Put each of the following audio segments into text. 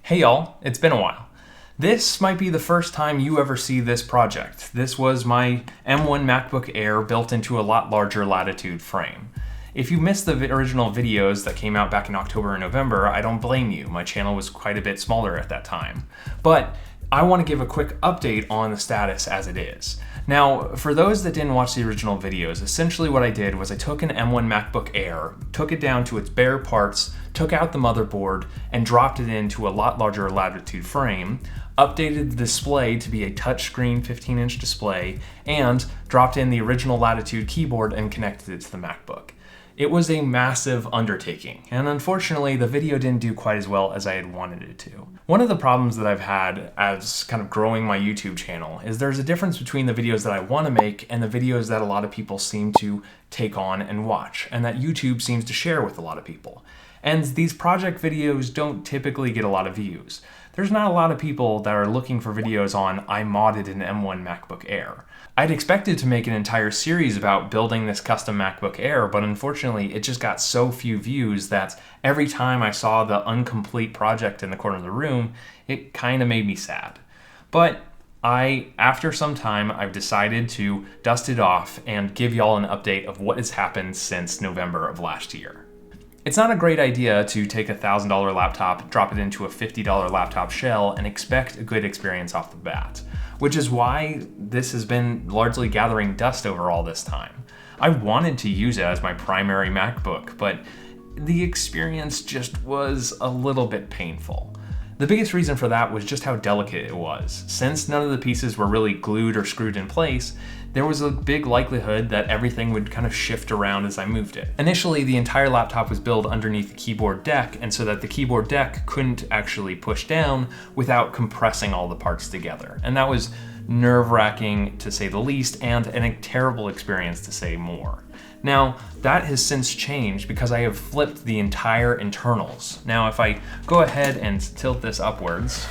Hey y'all, it's been a while. This might be the first time you ever see this project. This was my M1 MacBook Air built into a lot larger latitude frame. If you missed the original videos that came out back in October and November, I don't blame you. My channel was quite a bit smaller at that time. But I want to give a quick update on the status as it is. Now, for those that didn't watch the original videos, essentially what I did was I took an M1 MacBook Air, took it down to its bare parts, took out the motherboard, and dropped it into a lot larger latitude frame, updated the display to be a touchscreen 15-inch display, and dropped in the original latitude keyboard and connected it to the MacBook. It was a massive undertaking, and unfortunately the video didn't do quite as well as I had wanted it to. One of the problems that I've had as kind of growing my YouTube channel is there's a difference between the videos that I want to make and the videos that a lot of people seem to take on and watch, and that YouTube seems to share with a lot of people. And these project videos don't typically get a lot of views. There's not a lot of people that are looking for videos on I modded an M1 MacBook Air. I'd expected to make an entire series about building this custom MacBook Air, but unfortunately it just got so few views that every time I saw the incomplete project in the corner of the room, it kind of made me sad. But after some time, I've decided to dust it off and give y'all an update of what has happened since November of last year. It's not a great idea to take a $1,000 laptop, drop it into a $50 laptop shell, and expect a good experience off the bat, which is why this has been largely gathering dust over all this time. I wanted to use it as my primary MacBook, but the experience just was a little bit painful. The biggest reason for that was just how delicate it was. Since none of the pieces were really glued or screwed in place, there was a big likelihood that everything would kind of shift around as I moved it. Initially, the entire laptop was built underneath the keyboard deck, and so that the keyboard deck couldn't actually push down without compressing all the parts together. And that was nerve-wracking to say the least, and a terrible experience to say more. Now, that has since changed because I have flipped the entire internals. Now, if I go ahead and tilt this upwards,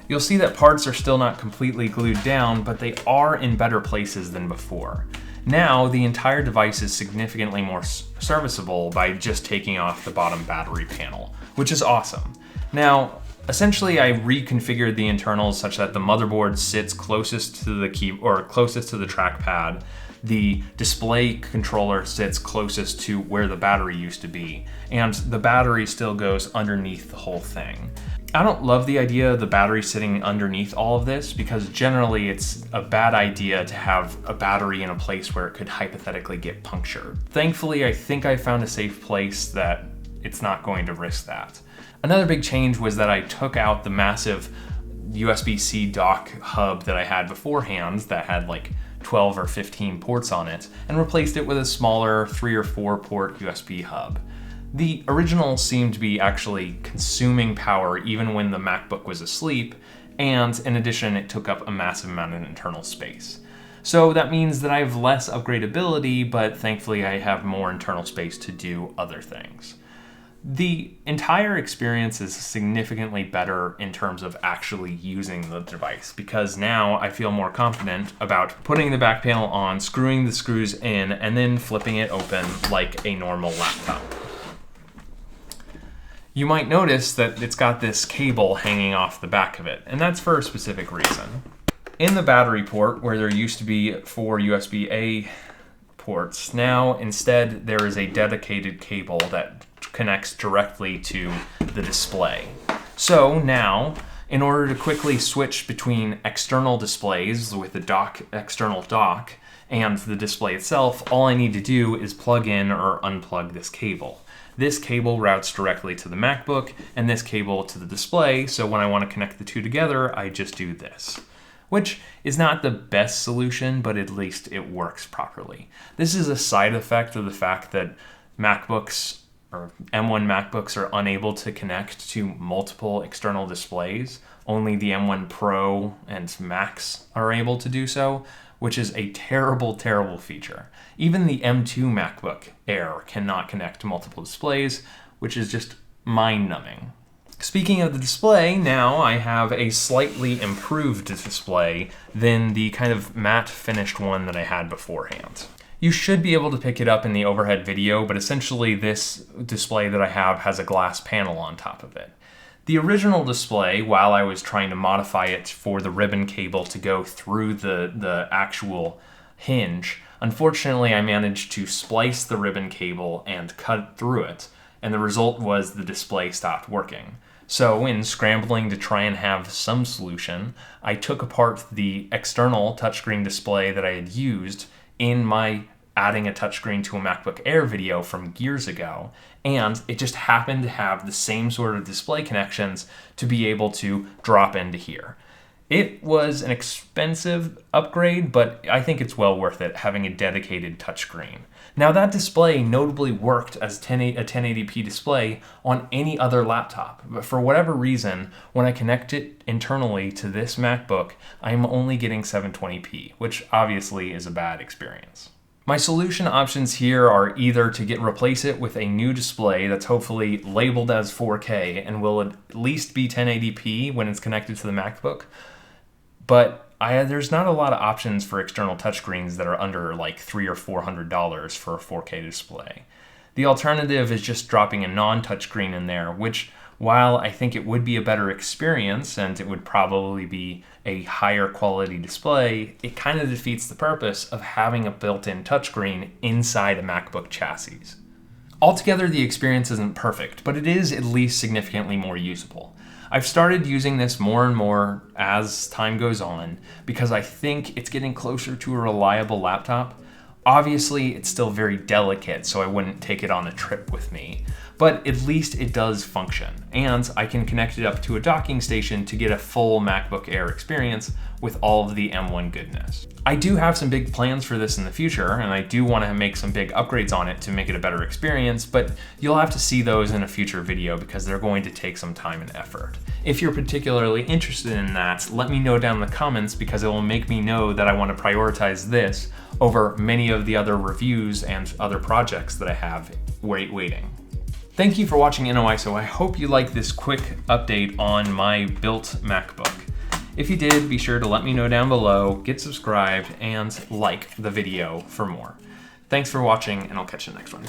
you'll see that parts are still not completely glued down, but they are in better places than before. Now, the entire device is significantly more serviceable by just taking off the bottom battery panel, which is awesome. Now, essentially, I reconfigured the internals such that the motherboard sits closest to the closest to the trackpad. The display controller sits closest to where the battery used to be, and the battery still goes underneath the whole thing. I don't love the idea of the battery sitting underneath all of this because generally it's a bad idea to have a battery in a place where it could hypothetically get punctured. Thankfully, I think I found a safe place that it's not going to risk that. Another big change was that I took out the massive USB-C dock hub that I had beforehand that had like 12 or 15 ports on it and replaced it with a smaller 3 or 4 port USB hub. The original seemed to be actually consuming power even when the MacBook was asleep, and in addition it took up a massive amount of internal space. So that means that I have less upgradability, but thankfully I have more internal space to do other things. The entire experience is significantly better in terms of actually using the device because now I feel more confident about putting the back panel on, screwing the screws in, and then flipping it open like a normal laptop. You might notice that it's got this cable hanging off the back of it, and that's for a specific reason. In the battery port, where there used to be 4 USB-A ports, now instead there is a dedicated cable that connects directly to the display. So now, in order to quickly switch between external displays with the external dock and the display itself, all I need to do is plug in or unplug this cable. This cable routes directly to the MacBook and this cable to the display, so when I want to connect the two together, I just do this. Which is not the best solution, but at least it works properly. This is a side effect of the fact that MacBooks or M1 MacBooks are unable to connect to multiple external displays. Only the M1 Pro and Max are able to do so, which is a terrible, terrible feature. Even the M2 MacBook Air cannot connect to multiple displays, which is just mind-numbing. Speaking of the display, now I have a slightly improved display than the kind of matte finished one that I had beforehand. You should be able to pick it up in the overhead video, but essentially this display that I have has a glass panel on top of it. The original display, while I was trying to modify it for the ribbon cable to go through the actual hinge, unfortunately I managed to splice the ribbon cable and cut through it, and the result was the display stopped working. So in scrambling to try and have some solution, I took apart the external touchscreen display that I had used in my adding a touchscreen to a MacBook Air video from years ago, and it just happened to have the same sort of display connections to be able to drop into here. It was an expensive upgrade, but I think it's well worth it having a dedicated touchscreen. Now that display notably worked as a 1080p display on any other laptop, but for whatever reason, when I connect it internally to this MacBook, I'm only getting 720p, which obviously is a bad experience. My solution options here are either to replace it with a new display that's hopefully labeled as 4K and will at least be 1080p when it's connected to the MacBook, but there's not a lot of options for external touchscreens that are under like $300 or $400 for a 4K display. The alternative is just dropping a non-touchscreen in there, which, while I think it would be a better experience and it would probably be a higher quality display, it kind of defeats the purpose of having a built-in touchscreen inside a MacBook chassis. Altogether, the experience isn't perfect, but it is at least significantly more usable. I've started using this more and more as time goes on because I think it's getting closer to a reliable laptop. Obviously, it's still very delicate, so I wouldn't take it on a trip with me, but at least it does function, and I can connect it up to a docking station to get a full MacBook Air experience with all of the M1 goodness. I do have some big plans for this in the future, and I do want to make some big upgrades on it to make it a better experience, but you'll have to see those in a future video because they're going to take some time and effort. If you're particularly interested in that, let me know down in the comments because it will make me know that I want to prioritize this over many of the other reviews and other projects that I have waiting. Thank you for watching InnoIso. I hope you like this quick update on my built MacBook. If you did, be sure to let me know down below, get subscribed, and like the video for more. Thanks for watching, and I'll catch you in the next one.